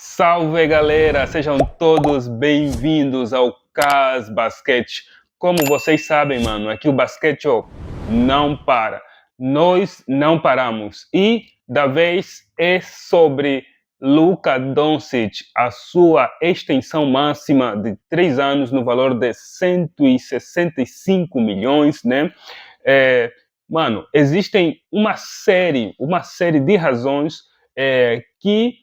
Salve galera, sejam todos bem-vindos ao CAS Basquete. Como vocês sabem, mano, aqui o basquete não para. Nós não paramos. E da vez é sobre Luka Doncic, a sua extensão máxima de 3 anos no valor de 165 milhões, né? Mano, existem uma série de razões que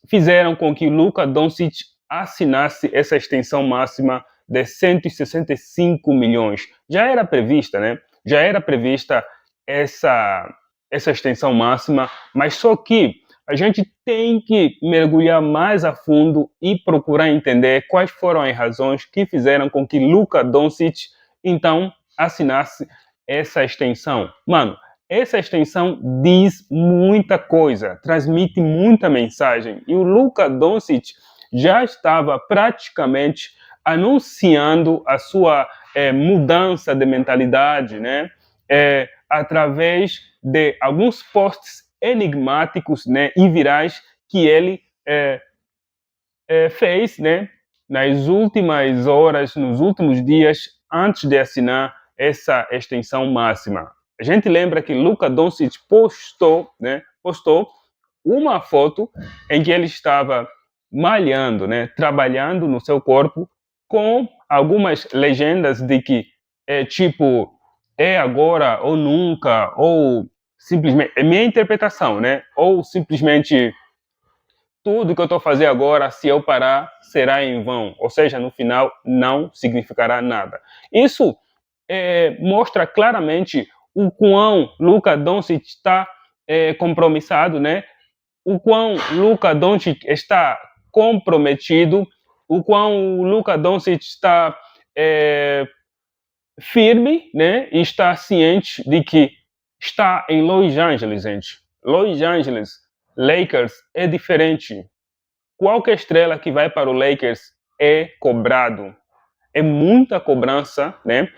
fizeram com que Luka Doncic assinasse essa extensão máxima de 165 milhões. Já era prevista, né? Já era prevista essa extensão máxima, mas só que a gente tem que mergulhar mais a fundo e procurar entender quais foram as razões que fizeram com que Luka Doncic, então, assinasse essa extensão. Mano, essa extensão diz muita coisa, transmite muita mensagem. E o Luka Doncic já estava praticamente anunciando a sua mudança de mentalidade, né? Através de alguns posts enigmáticos, né, e virais que ele fez, né, nas últimas horas, nos últimos dias, antes de assinar essa extensão máxima. A gente lembra que Luka Doncic postou uma foto em que ele estava malhando, né, trabalhando no seu corpo, com algumas legendas de que tipo, é agora ou nunca, ou simplesmente, é minha interpretação, né, ou simplesmente tudo que eu estou fazendo agora, se eu parar, será em vão. Ou seja, no final, não significará nada. Isso mostra claramente o quão Luka Doncic está compromissado, né? O quão Luka Doncic está comprometido, o quão Luka Doncic está firme, né? E está ciente de que está em Los Angeles, gente. Los Angeles, Lakers é diferente. Qualquer estrela que vai para o Lakers é cobrado. É muita cobrança, né?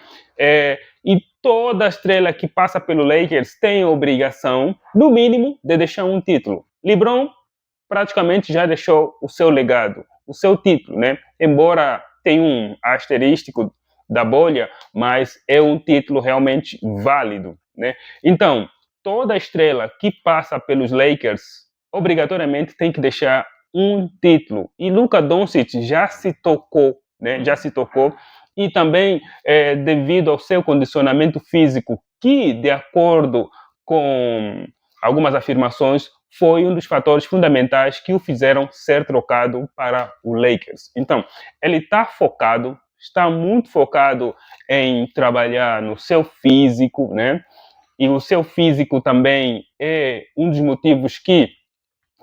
E toda estrela que passa pelo Lakers tem a obrigação, no mínimo, de deixar um título. LeBron praticamente já deixou o seu legado, o seu título, né? Embora tenha um asterístico da bolha, mas é um título realmente válido, né? Então, toda estrela que passa pelos Lakers obrigatoriamente tem que deixar um título. E Luka Doncic já se tocou, né? Já se tocou. E também devido ao seu condicionamento físico, que, de acordo com algumas afirmações, foi um dos fatores fundamentais que o fizeram ser trocado para o Lakers. Então, ele está muito focado em trabalhar no seu físico, né? E o seu físico também é um dos motivos que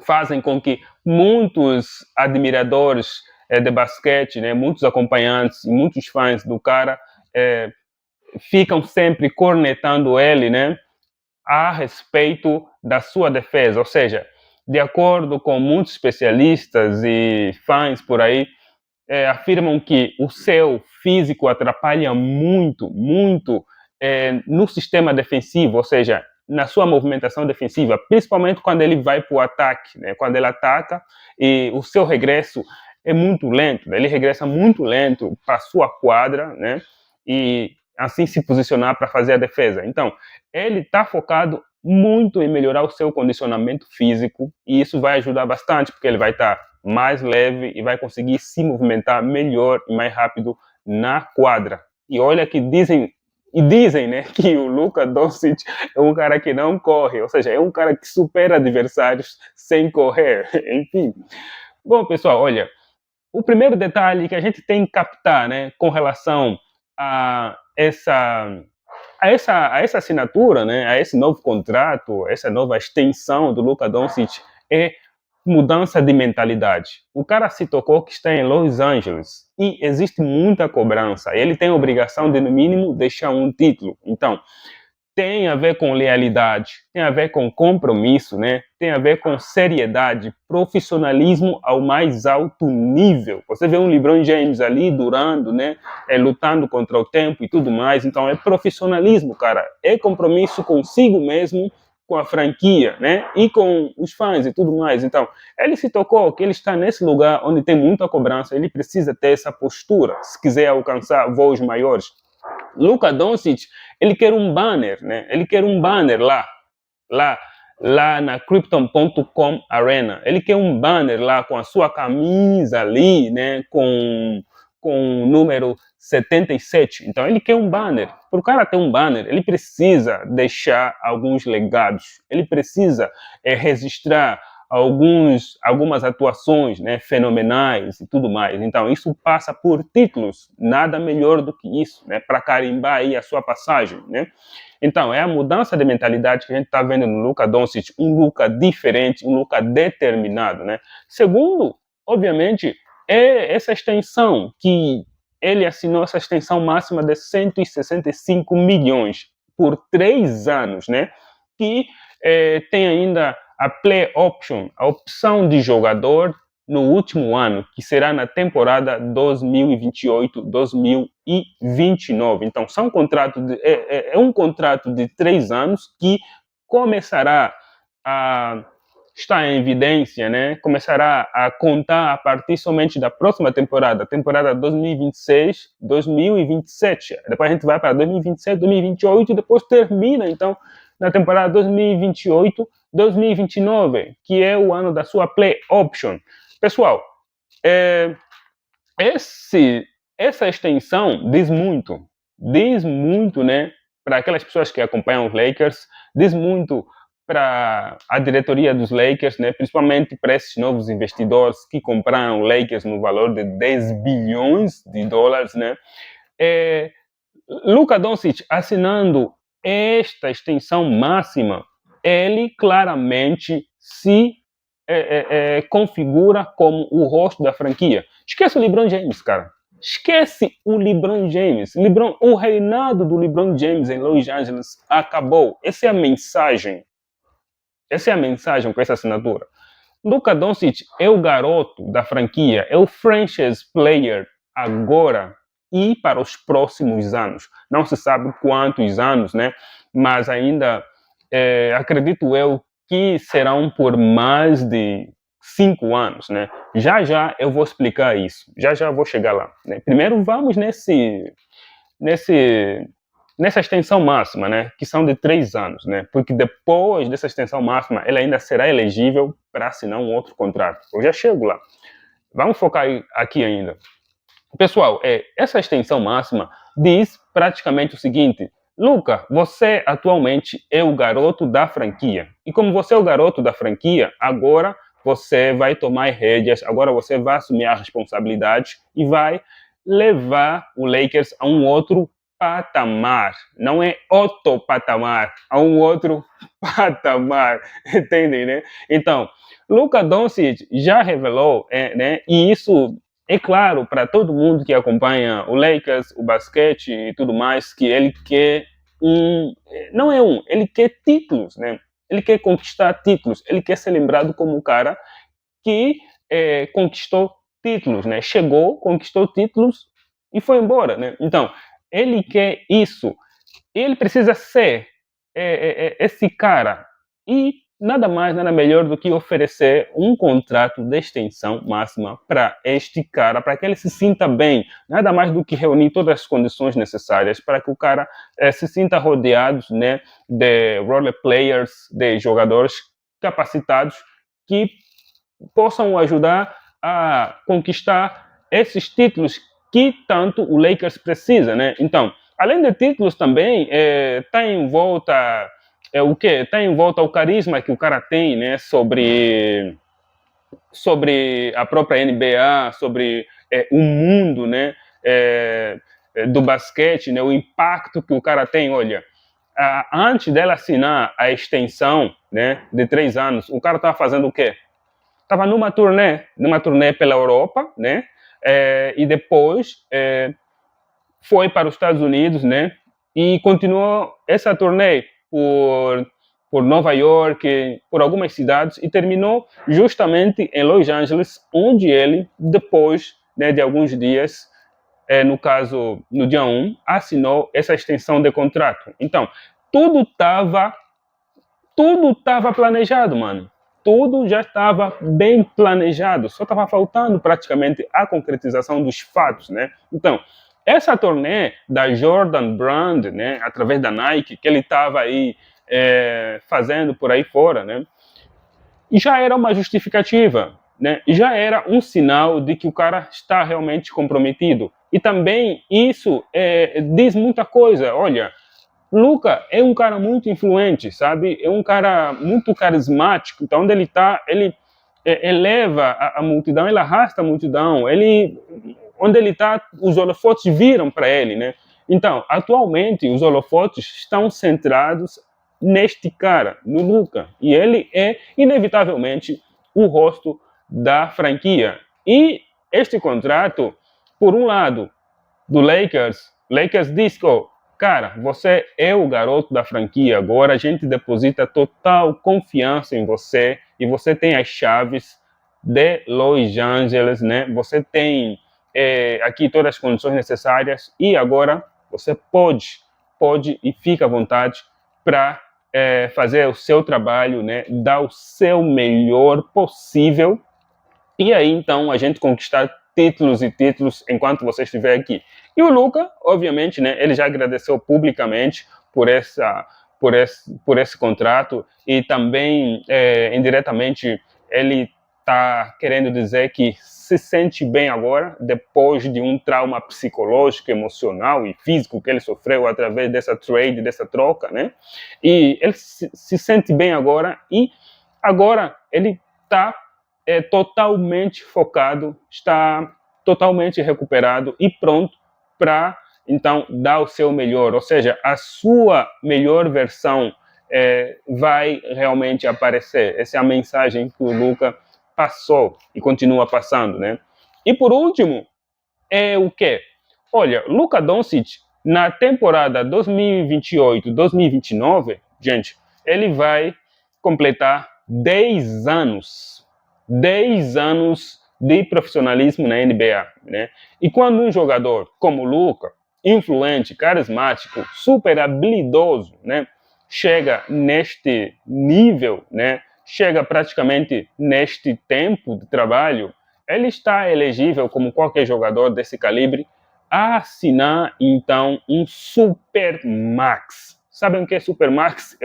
fazem com que muitos admiradores de basquete, né, muitos acompanhantes e muitos fãs do cara ficam sempre cornetando ele, né, a respeito da sua defesa. Ou seja, de acordo com muitos especialistas e fãs por aí, afirmam que o seu físico atrapalha muito, muito no sistema defensivo, ou seja, na sua movimentação defensiva, principalmente quando ele vai para o ataque, né? Quando ele ataca e o seu regresso é muito lento, né? Ele regressa muito lento para a sua quadra, né? E assim se posicionar para fazer a defesa. Então, ele está focado muito em melhorar o seu condicionamento físico e isso vai ajudar bastante, porque ele vai estar mais leve e vai conseguir se movimentar melhor e mais rápido na quadra. E olha que dizem, né, que o Luka Doncic é um cara que não corre, ou seja, é um cara que supera adversários sem correr. Enfim. Bom, pessoal, olha, o primeiro detalhe que a gente tem que captar, né, com relação a essa assinatura, né, a esse novo contrato, essa nova extensão do Luka Doncic é mudança de mentalidade. O cara se tocou que está em Los Angeles e existe muita cobrança. Ele tem a obrigação de, no mínimo, deixar um título. Então, tem a ver com lealidade, tem a ver com compromisso, né? Tem a ver com seriedade, profissionalismo ao mais alto nível. Você vê um LeBron James ali durando, né? Lutando contra o tempo e tudo mais. Então é profissionalismo, cara. É compromisso consigo mesmo com a franquia, né? E com os fãs e tudo mais. Então, ele se tocou que ele está nesse lugar onde tem muita cobrança, ele precisa ter essa postura, se quiser alcançar voos maiores. Luka Doncic, ele quer um banner, né? Ele quer um banner lá, lá na Crypto.com Arena. Ele quer um banner lá com a sua camisa ali, né? Com o número 77. Então, ele quer um banner. Para o cara ter um banner, ele precisa deixar alguns legados. Ele precisa registrar algumas atuações, né, fenomenais e tudo mais. Então, isso passa por títulos, nada melhor do que isso, né, para carimbar aí a sua passagem, né? Então, é a mudança de mentalidade que a gente está vendo no Luka Doncic, um Luka diferente, um Luka determinado, né? Segundo, obviamente, é essa extensão que ele assinou, essa extensão máxima de 165 milhões por 3 anos, né? Que tem ainda a play option, a opção de jogador no último ano, que será na temporada 2028-2029. Então, é um contrato de 3 anos que começará a estar em evidência, né? Começará a contar a partir somente da próxima temporada 2026-2027. Depois a gente vai para 2027, 2028 e depois termina, então, na temporada 2028-2029, que é o ano da sua play option. Pessoal, essa extensão diz muito, né, para aquelas pessoas que acompanham os Lakers, diz muito para a diretoria dos Lakers, né, principalmente para esses novos investidores que compraram o Lakers no valor de 10 bilhões de dólares, né. Luka Doncic assinando esta extensão máxima, ele claramente se configura como o rosto da franquia. Esquece o LeBron James, cara. Esquece o LeBron James. O reinado do LeBron James em Los Angeles acabou. Essa é a mensagem. Essa é a mensagem com essa assinatura. Luka Doncic é o garoto da franquia, é o franchise player agora e para os próximos anos. Não se sabe quantos anos, né? Mas ainda acredito eu que serão por mais de 5 anos, né? Já eu vou explicar isso. Já vou chegar lá, né? Primeiro vamos nessa extensão máxima, né? Que são de 3 anos, né? Porque depois dessa extensão máxima, ele ainda será elegível para assinar um outro contrato. Eu já chego lá. Vamos focar aqui ainda. Pessoal, essa extensão máxima diz praticamente o seguinte: Luka, você atualmente é o garoto da franquia. E como você é o garoto da franquia, agora você vai tomar rédeas, agora você vai assumir a responsabilidade e vai levar o Lakers a um outro patamar. Não é outro patamar, a um outro patamar. Entendem, né? Então, Luka Doncic já revelou, né? E isso é claro para todo mundo que acompanha o Lakers, o basquete e tudo mais, que ele quer ele quer títulos, né? Ele quer conquistar títulos, ele quer ser lembrado como o cara que conquistou títulos, né? Chegou, conquistou títulos e foi embora, né? Então, ele quer isso, ele precisa ser esse cara e nada mais, nada melhor do que oferecer um contrato de extensão máxima para este cara, para que ele se sinta bem. Nada mais do que reunir todas as condições necessárias para que o cara se sinta rodeado, né, de role players, de jogadores capacitados que possam ajudar a conquistar esses títulos que tanto o Lakers precisa, né? Então, além de títulos também, está em volta o quê? Está em volta o carisma que o cara tem, né? Sobre a própria NBA, sobre o mundo, né? Do basquete, né? O impacto que o cara tem. Olha, antes dela assinar a extensão, né? De 3 anos, o cara estava fazendo o quê? Estava numa turnê pela Europa, né? E depois foi para os Estados Unidos, né? E continuou essa turnê por Nova York, por algumas cidades, e terminou justamente em Los Angeles, onde ele, depois, né, de alguns dias, no caso, no dia 1, assinou essa extensão de contrato. Então, tudo estava tudo estava planejado, mano. Tudo já estava bem planejado, só estava faltando praticamente a concretização dos fatos, né? Então, essa turnê da Jordan Brand, né, através da Nike, que ele estava aí fazendo por aí fora, né, já era uma justificativa, né? Já era um sinal de que o cara está realmente comprometido. E também isso diz muita coisa. Olha, Luca é um cara muito influente, sabe? É um cara muito carismático. Então, onde ele está, ele eleva a multidão, ele arrasta a multidão. Ele, onde ele está, os holofotes viram para ele, né? Então, atualmente, os holofotes estão centrados neste cara, no Luca. E ele é, inevitavelmente, o rosto da franquia. E este contrato, por um lado, do Lakers diz que, cara, você é o garoto da franquia, agora a gente deposita total confiança em você e você tem as chaves de Los Angeles, né? Você tem aqui todas as condições necessárias e agora você pode e fica à vontade para fazer o seu trabalho, né? Dar o seu melhor possível e aí, então, a gente conquistar títulos e títulos enquanto você estiver aqui. E o Luca, obviamente, né, ele já agradeceu publicamente por esse contrato e também, indiretamente, ele está querendo dizer que se sente bem agora, depois de um trauma psicológico, emocional e físico que ele sofreu através dessa trade, dessa troca, né? E ele se sente bem agora e agora ele está totalmente focado, está totalmente recuperado e pronto para, então, dar o seu melhor. Ou seja, a sua melhor versão vai realmente aparecer. Essa é a mensagem que o Luca passou e continua passando, né? E por último, é o quê? Olha, Luka Doncic, na temporada 2028-2029, gente, ele vai completar 10 anos. 10 anos de profissionalismo na NBA, né? E quando um jogador como o Luka, influente, carismático, super habilidoso, né, chega neste nível, né, chega praticamente neste tempo de trabalho, ele está elegível, como qualquer jogador desse calibre, a assinar, então, um Supermax. Sabem o que é Supermax?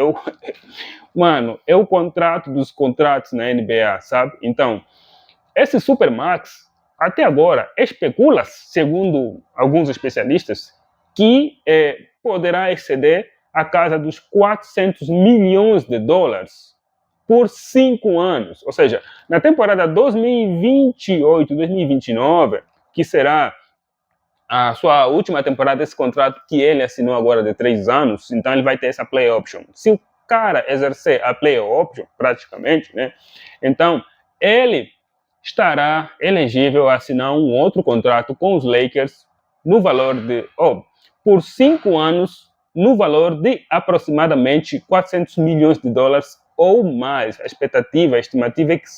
Mano, é o contrato dos contratos na NBA, sabe? Então, esse Supermax, até agora, especula, segundo alguns especialistas, que poderá exceder a casa dos 400 milhões de dólares por 5 anos. Ou seja, na temporada 2028-2029, que será a sua última temporada desse contrato que ele assinou agora de 3 anos, então ele vai ter essa play option. Se o cara exercer a play option, praticamente, né, então ele estará elegível a assinar um outro contrato com os Lakers no valor de, por 5 anos, no valor de aproximadamente 400 milhões de dólares ou mais. A expectativa, a estimativa é que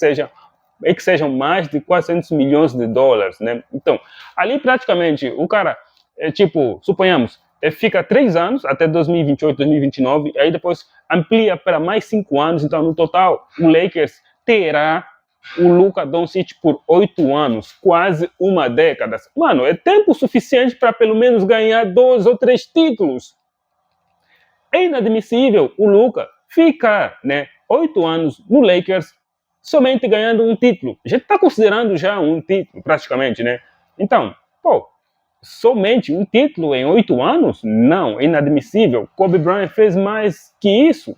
sejam mais de 400 milhões de dólares, né? Então, ali praticamente o cara, tipo, suponhamos, fica 3 anos até 2028, 2029, e aí depois amplia para mais 5 anos, então no total o Lakers terá o Luka Doncic por 8 anos, quase uma década. Mano, é tempo suficiente para pelo menos ganhar 2 ou 3 títulos. É inadmissível o Luka ficar, né, 8 anos no Lakers somente ganhando um título. A gente está considerando já um título, praticamente, né? Então, somente um título em 8 anos? Não, é inadmissível. Kobe Bryant fez mais que isso,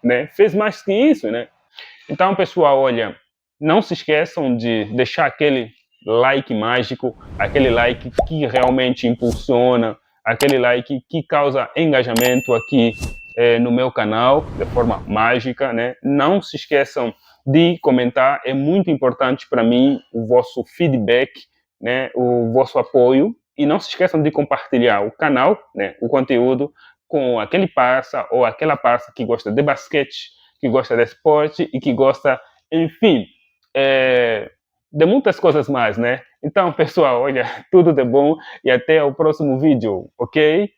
né? Fez mais que isso, né? Então, pessoal, olha, não se esqueçam de deixar aquele like mágico, aquele like que realmente impulsiona, aquele like que causa engajamento aqui no meu canal de forma mágica, né? Não se esqueçam de comentar, é muito importante para mim o vosso feedback, né? O vosso apoio, e não se esqueçam de compartilhar o canal, né? O conteúdo com aquele parça ou aquela parça que gosta de basquete, que gosta de esporte e que gosta, enfim, de muitas coisas mais, né? Então, pessoal, olha, tudo de bom e até o próximo vídeo, ok?